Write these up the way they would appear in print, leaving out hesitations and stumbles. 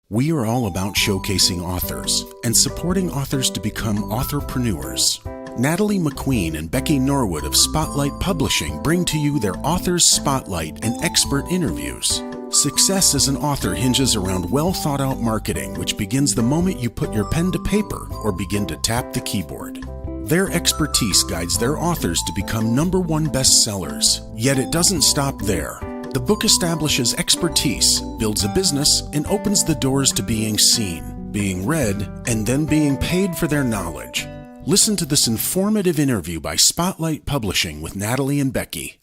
We are all about showcasing authors and supporting authors to become authorpreneurs. Natalie McQueen and Becky Norwood of Spotlight Publishing bring to you their Authors Spotlight and expert interviews. Success as an author hinges around well-thought-out marketing, which begins the moment you put your pen to paper or begin to tap the keyboard. Their expertise guides their authors to become #1 bestsellers, yet it doesn't stop there. The book establishes expertise, builds a business, and opens the doors to being seen, being read, and then being paid for their knowledge. Listen to this informative interview by Spotlight Publishing with Natalie and Becky.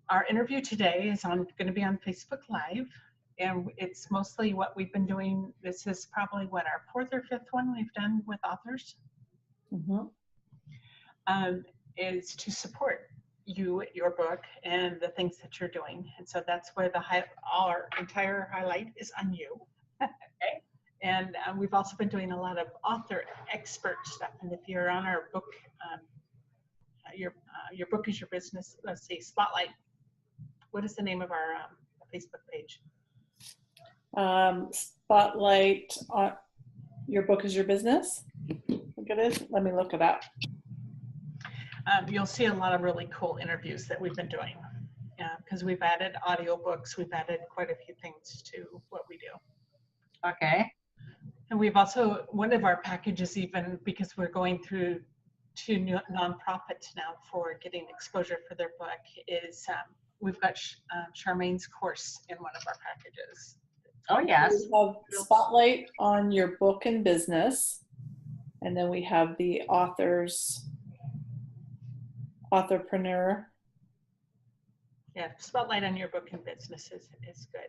Our interview today is going to be on Facebook Live, and it's mostly what we've been doing. This is probably our 4th or 5th one we've done with authors. Is to support you, your book, and the things that you're doing. And so that's where our entire highlight is on you. Okay. And we've also been doing a lot of author expert stuff. And if you're on our book, your book is your business. Let's see, Spotlight. What is the name of our Facebook page? Spotlight. Your book is your business. I think it is. Let me look it up. You'll see a lot of really cool interviews that we've been doing, because we've added audiobooks, we've added quite a few things to what we do. Okay. And we've also, one of our packages, even because we're going through 2 nonprofits now for getting exposure for their book, is we've got Charmaine's course in one of our packages. Oh, yes. We have Spotlight on your book and business, and then we have the authorpreneur. Yeah, Spotlight on your book and business is good.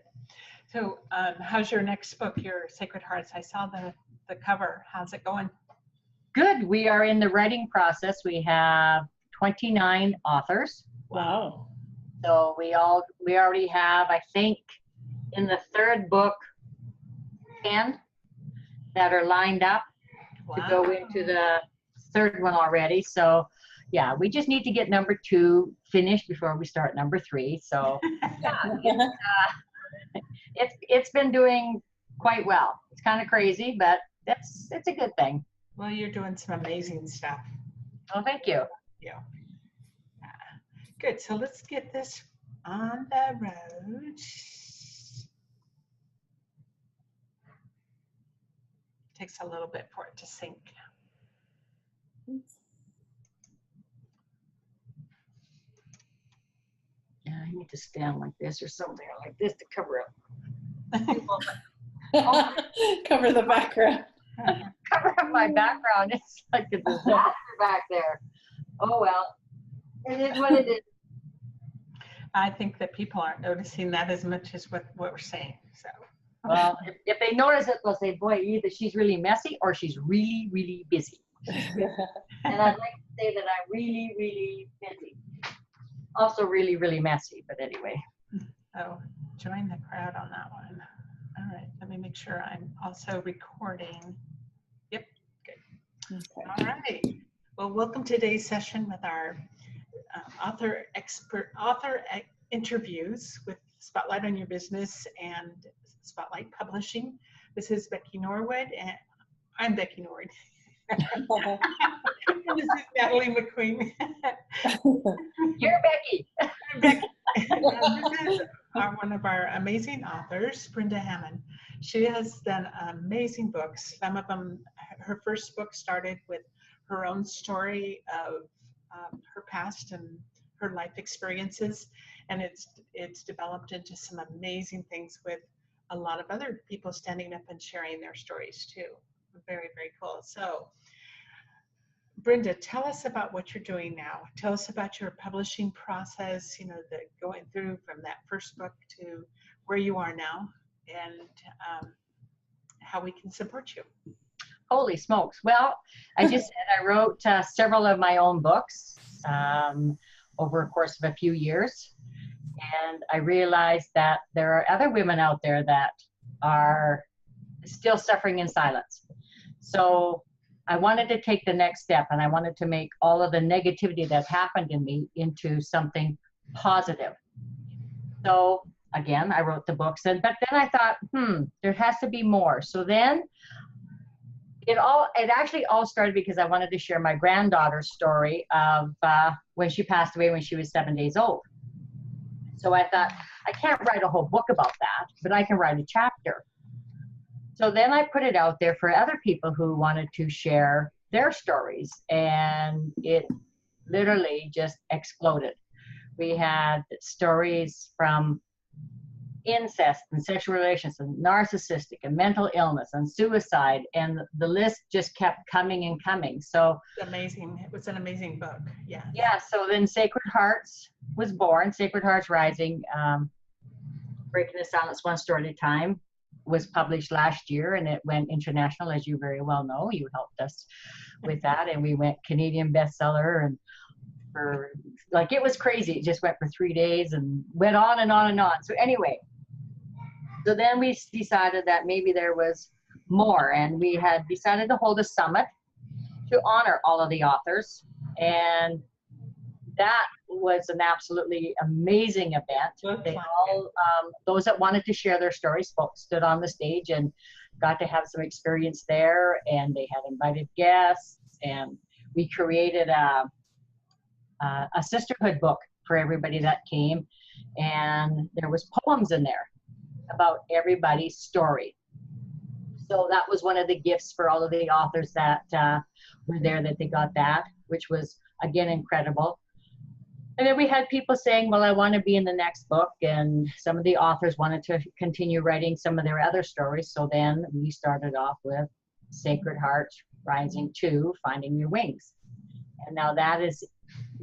So how's your next book, your Sacred Hearts? I saw the cover. How's it going? Good. We are in the writing process. We have 29 authors. Wow. So we already have, I think, in the 3rd book, 10 that are lined up to go into the 3rd one already. So yeah, we just need to get number 2 finished before we start number 3. So yeah, it's been doing quite well. It's kind of crazy, but it's a good thing. Well, you're doing some amazing stuff. Oh, thank you. Yeah. Good. So let's get this on the road. Takes a little bit for it to sync. Yeah, I need to stand like this or something like this to cover up. Cover the background. Cover up my background. It's like a disaster back there. Oh well, it is what it is. I think that people aren't noticing that as much as what we're saying. So. Well, if they notice it, they'll say, boy, either she's really messy or she's really, really busy. And I'd like to say that I'm really, really busy. Also really, really messy, but anyway. Oh, join the crowd on that one. All right, let me make sure I'm also recording. Yep, good. Okay. All right. Well, welcome to today's session with our author interviews with Spotlight on Your Business and Spotlight Publishing. This is Becky Norwood, and I'm Becky Norwood. This is Natalie McQueen. You're Becky. I'm Becky. This is one of our amazing authors, Brenda Hammon. She has done amazing books. Some of them, her first book started with her own story of her past and her life experiences, and it's developed into some amazing things with a lot of other people standing up and sharing their stories too. Very, very cool. So Brenda, tell us about what you're doing now. Tell us about your publishing process, the going through from that first book to where you are now, and how we can support you. Holy smokes. Well, I just said I wrote several of my own books over a course of a few years. And I realized that there are other women out there that are still suffering in silence. So I wanted to take the next step, and I wanted to make all of the negativity that happened in me into something positive. So again, I wrote the books, but then I thought, there has to be more. So then it actually all started because I wanted to share my granddaughter's story of when she passed away when she was 7 days old. So I thought, I can't write a whole book about that, but I can write a chapter. So then I put it out there for other people who wanted to share their stories, and it literally just exploded. We had stories from incest and sexual relations and narcissistic and mental illness and suicide, and the list just kept coming and coming. So amazing. It was an amazing book. Yeah. Yeah. So then Sacred Hearts was born. Sacred Hearts Rising, Breaking the Silence One Story at a Time, was published last year, and it went international, as you very well know. You helped us with that, and we went Canadian bestseller, and it was crazy. It just went for 3 days and went on and on and on. So anyway, so then we decided that maybe there was more, and we had decided to hold a summit to honor all of the authors, and that was an absolutely amazing event. They all, those that wanted to share their stories, stood on the stage and got to have some experience there, and they had invited guests, and we created a sisterhood book for everybody that came, and there was poems in there about everybody's story. So that was one of the gifts for all of the authors that were there, that they got that, which was, again, incredible. And then we had people saying, well, I want to be in the next book, and some of the authors wanted to continue writing some of their other stories. So then we started off with Sacred Hearts Rising 2, Finding Your Wings. And now that is,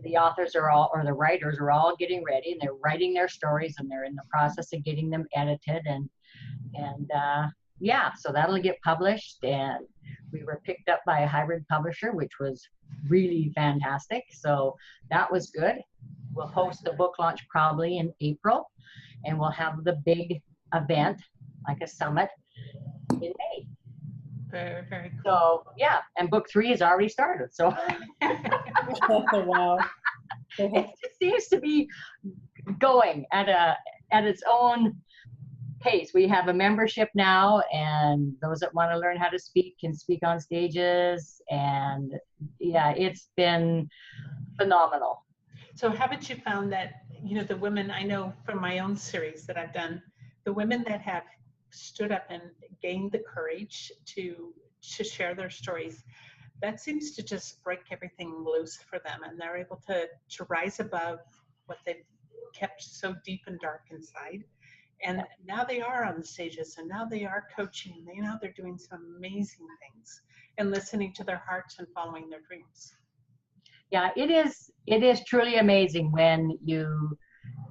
the authors are all, or the writers are all getting ready, and they're writing their stories, and they're in the process of getting them edited, and yeah, so that'll get published. And we were picked up by a hybrid publisher, which was really fantastic. So that was good. We'll host the book launch probably in April, and we'll have the big event, like a summit, in May. Very, very cool. So yeah, and book 3 has already started. So Wow. it just seems to be going at its own pace. We have a membership now, and those that want to learn how to speak can speak on stages, and yeah, it's been phenomenal. So haven't you found that, the women, I know from my own series that I've done, the women that have stood up and gained the courage to share their stories, that seems to just break everything loose for them, and they're able to rise above what they've kept so deep and dark inside. And now they are on the stages, and now they are coaching. They're doing some amazing things and listening to their hearts and following their dreams. Yeah, it is truly amazing when you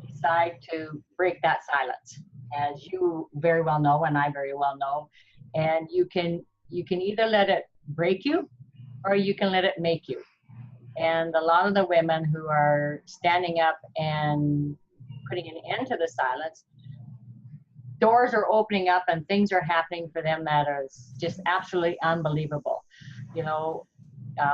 decide to break that silence, as you very well know, and I very well know. And you can either let it break you, or you can let it make you. And a lot of the women who are standing up and putting an end to the silence, doors are opening up and things are happening for them that are just absolutely unbelievable.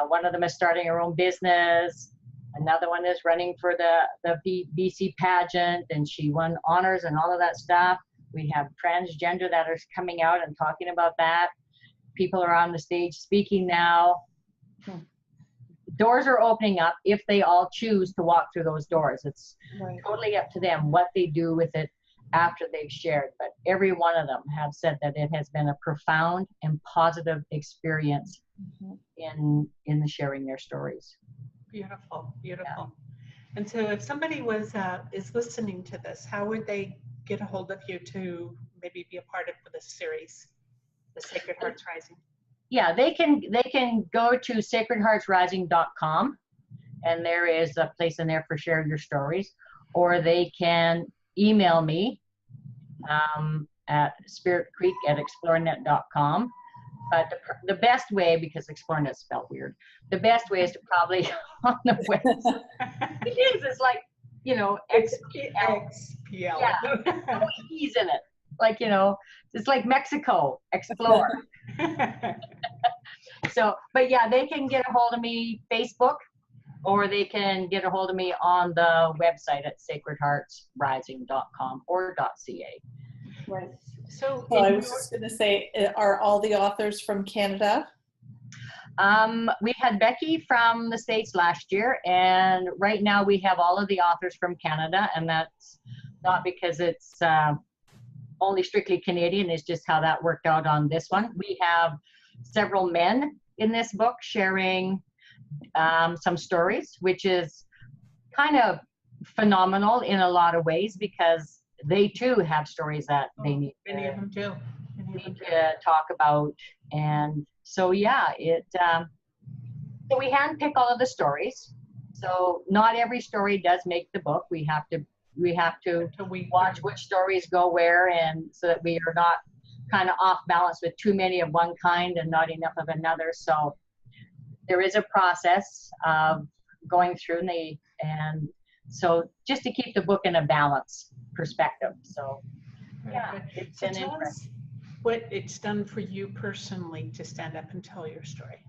One of them is starting her own business. Another one is running for the BC pageant, and she won honors and all of that stuff. We have transgender that are coming out and talking about that. People are on the stage speaking now. Doors are opening up if they all choose to walk through those doors. It's totally up to them what they do with it after they've shared. But every one of them have said that it has been a profound and positive experience in the sharing their stories. Beautiful, beautiful. Yeah. And so if somebody is listening to this, how would they get a hold of you to maybe be a part of this series, the Sacred Hearts Rising? Yeah, they can go to sacredheartsrising.com, and there is a place in there for sharing your stories, or they can email me at spiritcreek@explorenet.com. But the best way, because ExploreNet is spelled weird, the best way is to probably on the website. It's like, XPL. Yeah, no E's in it. Like, it's like Mexico, explore. So, but yeah, they can get a hold of me, Facebook, or they can get a hold of me on the website at sacredheartsrising.com or .ca. Right. So Well, I in was your, just going to say, are all the authors from Canada? We had Becky from the States last year, and right now we have all of the authors from Canada, and that's not because it's only strictly Canadian, it's just how that worked out on this one. We have several men in this book sharing some stories, which is kind of phenomenal in a lot of ways because they too have stories that they need many of them do. Many of them do. to talk about. And so, yeah, so we handpick all of the stories. So not every story does make the book. We have to So we watch which stories go where, and so that we are not kind of off balance with too many of one kind and not enough of another. So there is a process of going through and so just to keep the book in a balance perspective. So yeah, it's So an tell interest. us what it's done for you personally to stand up and tell your story.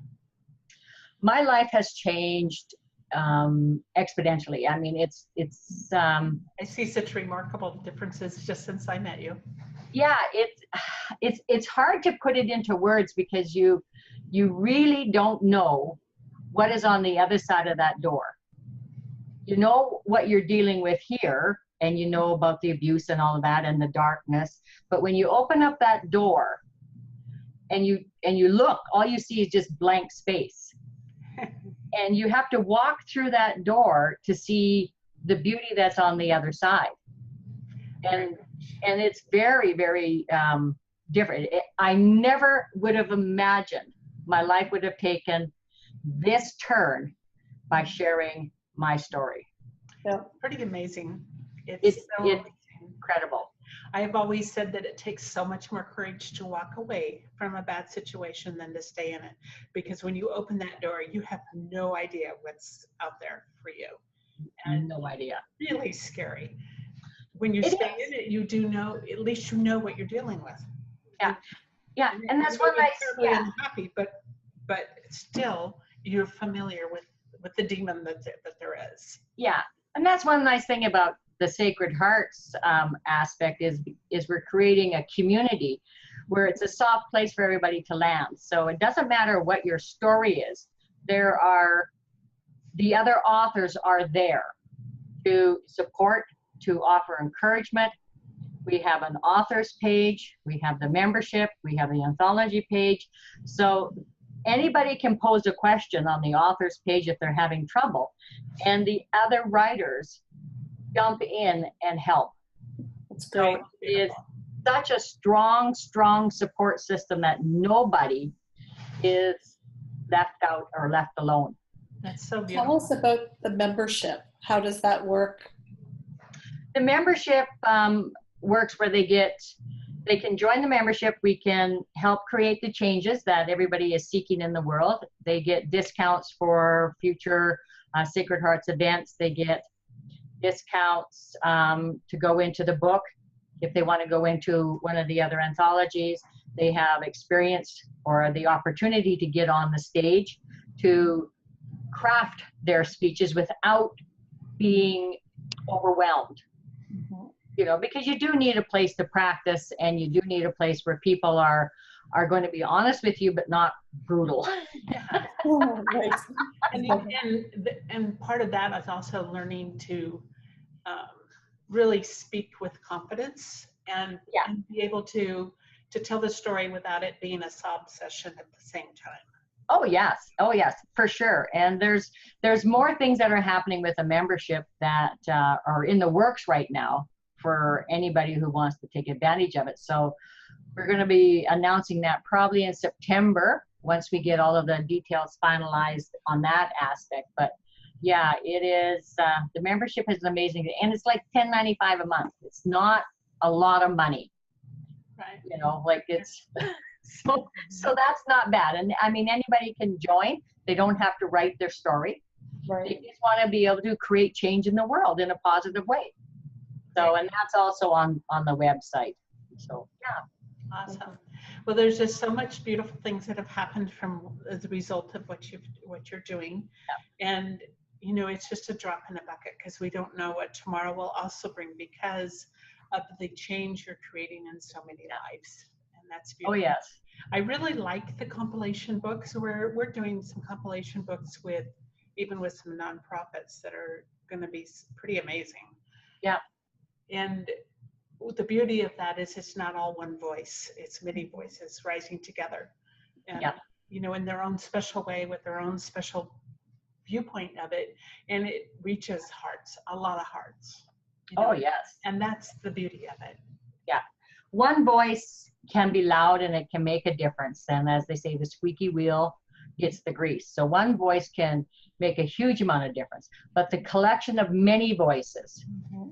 My life has changed exponentially. I mean, it's I see such remarkable differences just since I met you. yeah, it's hard to put it into words because you really don't know what is on the other side of that door. You know what you're dealing with here, and you know about the abuse and all of that and the darkness, but when you open up that door and you look, all you see is just blank space. And you have to walk through that door to see the beauty that's on the other side. And it's very, very different. I never would have imagined my life would have taken this turn by sharing my story. Yeah. Pretty amazing. It's so amazing. Incredible. I have always said that it takes so much more courage to walk away from a bad situation than to stay in it. Because when you open that door, you have no idea what's out there for you. And No idea. really scary. When you It stay in it, you do know, at least you know what you're dealing with. Yeah. Yeah. And that's You may one be nice, terribly yeah. unhappy, but still you're familiar with the demon that there is. Yeah. And that's one nice thing about the Sacred Hearts aspect is we're creating a community where it's a soft place for everybody to land. So it doesn't matter what your story is. The other authors are there to support, to offer encouragement. We have an authors page, we have the membership, we have the anthology page. So anybody can pose a question on the authors page if they're having trouble, and the other writers jump in and help. That's great. So it's such a strong support system that nobody is left out or left alone. That's so Tell beautiful. us about the membership. How does that work? The membership works where they can join the membership. We can help create the changes that everybody is seeking in the world. They get discounts for future Sacred Hearts events. They get discounts to go into the book. If they want to go into one of the other anthologies, they have experience or the opportunity to get on the stage to craft their speeches without being overwhelmed. You know, because you do need a place to practice, and you do need a place where people are going to be honest with you, but not brutal. Oh, right. And part of that is also learning to really speak with confidence and be able to tell the story without it being a sob session at the same time. Oh yes, for sure. And there's more things that are happening with a membership that are in the works right now for anybody who wants to take advantage of it. So we're going to be announcing that probably in September once we get all of the details finalized on that aspect. But yeah, it is, the membership is amazing. And it's like $10.95 a month. It's not a lot of money. Right. You know, like it's, so that's not bad. And I mean, anybody can join. They don't have to write their story. Right. They just want to be able to create change in the world in a positive way. So, and that's also on the website. So, yeah. Awesome. Well, there's just so much beautiful things that have happened as a result of what you're doing. Yeah. And you know, it's just a drop in a bucket because we don't know what tomorrow will also bring because of the change you're creating in so many lives. And that's Oh, beautiful. yes. I really like the compilation books. We're doing some compilation books with even with some nonprofits that are going to be pretty amazing. Yeah. And the beauty of that is it's not all one voice. It's many voices rising together. And, Yeah. you know, in their own special way with their own special viewpoint of it. And it reaches hearts, a lot of hearts. You know? Oh, yes. And that's the beauty of it. Yeah. One voice can be loud and it can make a difference. And as they say, the squeaky wheel gets the grease. So one voice can make a huge amount of difference. But the collection of many voices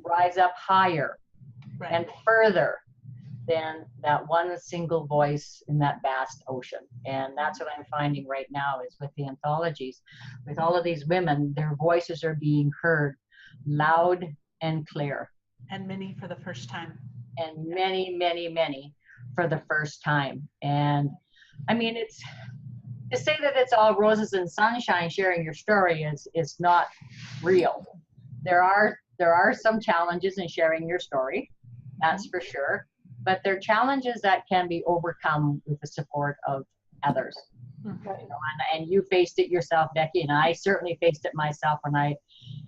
rise up higher Right. and further than that one single voice in that vast ocean. And that's what I'm finding right now is with the anthologies, with all of these women, their voices are being heard loud and clear. And many for the first time. And many, many, many for the first time. And I mean, it's to say that it's all roses and sunshine sharing your story is not real. There are some challenges in sharing your story, that's for sure. But they're challenges that can be overcome with the support of others. Mm-hmm. You know, and you faced it yourself, Becky, and I certainly faced it myself when I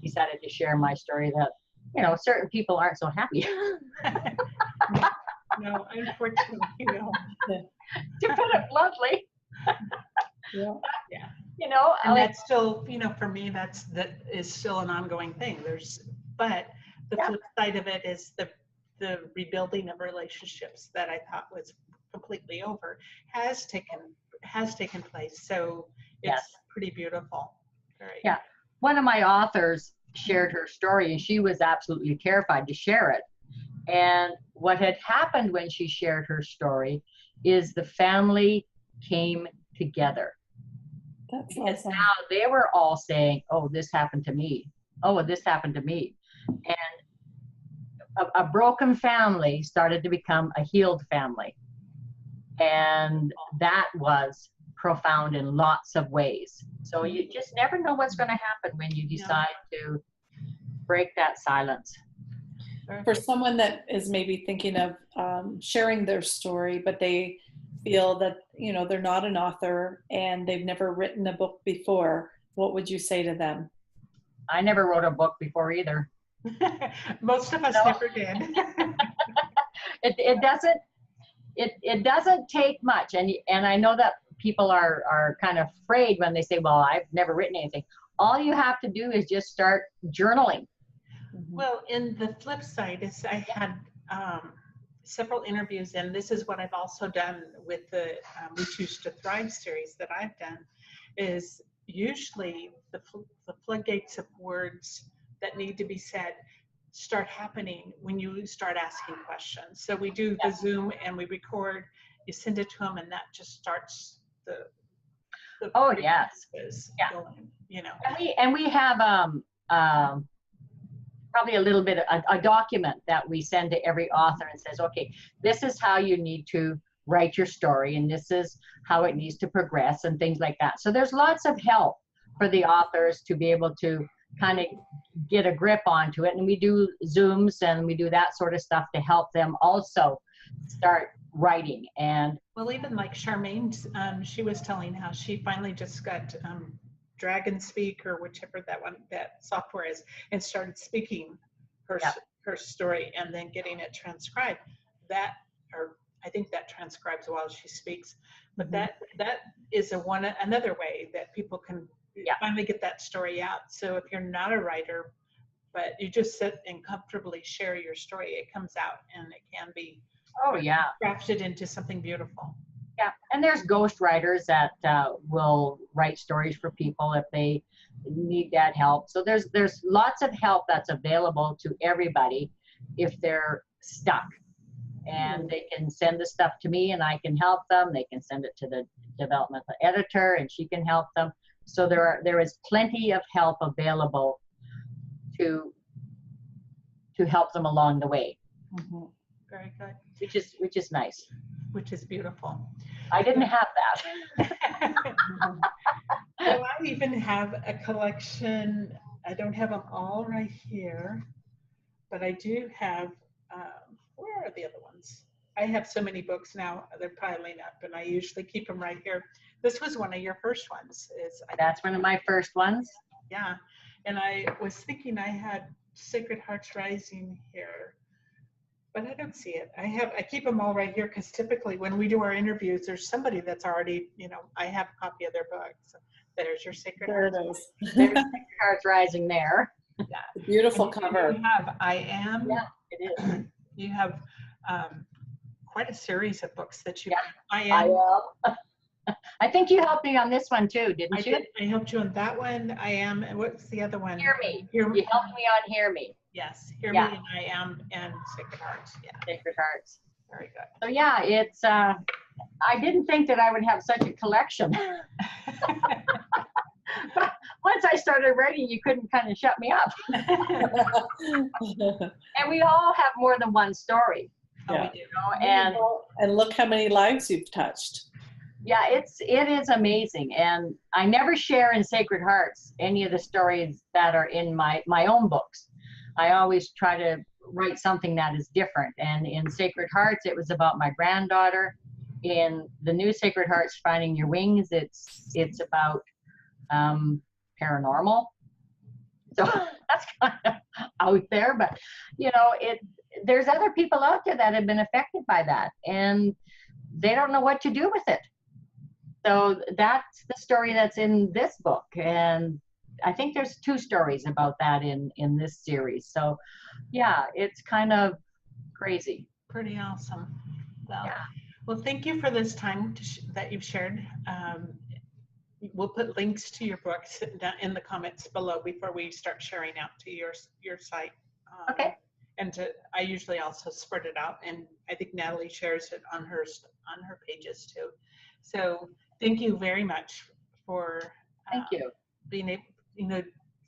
decided to share my story that, you know, certain people aren't so happy. No, unfortunately, no. To put it bluntly. Yeah. Yeah. You know, And like, that's still, you know, for me, that is still an ongoing thing. But the flip side of it is the rebuilding of relationships that I thought was completely over has taken place. So it's pretty beautiful. Very. Yeah. One of my authors shared her story and she was absolutely terrified to share it. And what had happened when she shared her story is the family came together. That's Because awesome. now they were all saying, oh, this happened to me. Oh, this happened to me. And a broken family started to become a healed family. And that was profound in lots of ways. So you just never know what's going to happen when you decide to break that silence. For someone that is maybe thinking of sharing their story, but they feel that, you know, they're not an author and they've never written a book before, what would you say to them? I never wrote a book before either. Most of us never did. It doesn't take much. And I know that people are kind of afraid when they say, well, I've never written anything. All you have to do is just start journaling. Well, in the flip side is I had several interviews, and this is what I've also done with the We Choose to Thrive series that I've done, is usually the floodgates of words that need to be said start happening when you start asking questions. So we do the Zoom and we record, you send it to them, and that just starts the oh yes, going, you know. And we have probably a little bit of a document that we send to every author and says, okay, this is how you need to write your story and this is how it needs to progress and things like that. So there's lots of help for the authors to be able to kind of get a grip onto it. And we do Zooms and we do that sort of stuff to help them also start writing. And well, even like Charmaine, she was telling how she finally just got Dragon Speak or whichever that software is, and started speaking her story and then getting it transcribed. I think that transcribes while she speaks, but that is another way that people can finally get that story out. So if you're not a writer, but you just sit and comfortably share your story, it comes out and it can be crafted into something beautiful. Yeah, and there's ghost writers that will write stories for people if they need that help. So there's lots of help that's available to everybody if they're stuck. And they can send the stuff to me and I can help them. They can send it to the developmental editor and she can help them. So there is plenty of help available to help them along the way. Mm-hmm. Very good. Which is nice. Which is beautiful. I didn't have that. Well, I even have a collection I don't have them all right here, but I do have, where are the other ones? I have so many books now, they're piling up, and I usually keep them right here. This was one of your first ones. That's one of my first ones. Yeah, and I was thinking I had Sacred Hearts Rising here, but I don't see it. I keep them all right here because typically when we do our interviews, there's somebody that's already, I have a copy of their book. So there's your Sacred There Hearts. it is. There's Sacred Hearts Rising there. Yeah. Beautiful And cover. You have I Am. Yeah, it is. You have quite a series of books that you. Yeah, I Am. I think you helped me on this one too, didn't you? Did. I helped you on that one. I Am. And what's the other one? Hear Me. You helped me on Hear Me. Yes. Hear Yeah. Me and I Am and Sacred Hearts. Yeah. Sacred Hearts. Very good. So yeah, it's, I didn't think that I would have such a collection. But once I started writing, you couldn't kind of shut me up. And we all have more than one story. Yeah. We do. And look how many lives you've touched. yeah, it is amazing. And I never share in Sacred Hearts any of the stories that are in my own books. I always try to write something that is different. And in Sacred Hearts, it was about my granddaughter. In the new Sacred Hearts, Finding Your Wings, it's about paranormal. So that's kind of out there, but there's other people out there that have been affected by that, and they don't know what to do with it. So that's the story that's in this book, and I think there's 2 stories about that in this series. So yeah, it's kind of crazy. Pretty awesome. Well, Yeah. well, thank you for this time that you've shared. We'll put links to your books in the comments below before we start sharing out to your site. Okay. And I usually also spread it out, and I think Natalie shares it on her pages too. So thank you very much for Thank you. being able,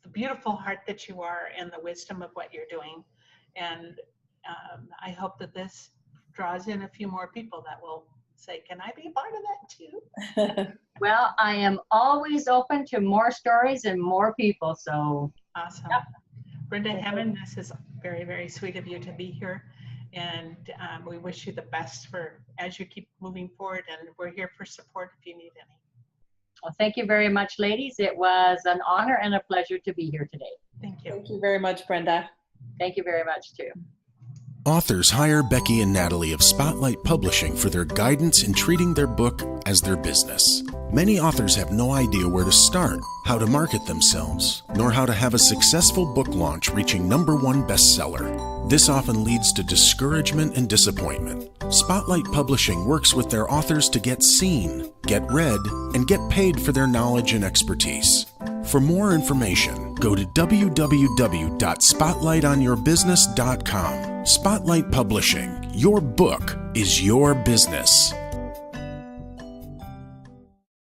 the beautiful heart that you are and the wisdom of what you're doing. And I hope that this draws in a few more people that will say, can I be a part of that too? Well, I am always open to more stories and more people. So Awesome. Yep. Brenda Hammon, this is very, very sweet of you to be here. And we wish you the best as you keep moving forward. And we're here for support if you need any. well, thank you very much, ladies. It was an honor and a pleasure to be here today. Thank you. Thank you very much, Brenda. Thank you very much too. Authors hire Becky and Natalie of Spotlight Publishing for their guidance in treating their book as their business. Many authors have no idea where to start, how to market themselves, nor how to have a successful book launch reaching #1 bestseller. This often leads to discouragement and disappointment. Spotlight Publishing works with their authors to get seen, get read, and get paid for their knowledge and expertise. For more information, go to www.spotlightonyourbusiness.com. Spotlight Publishing. Your book is your business.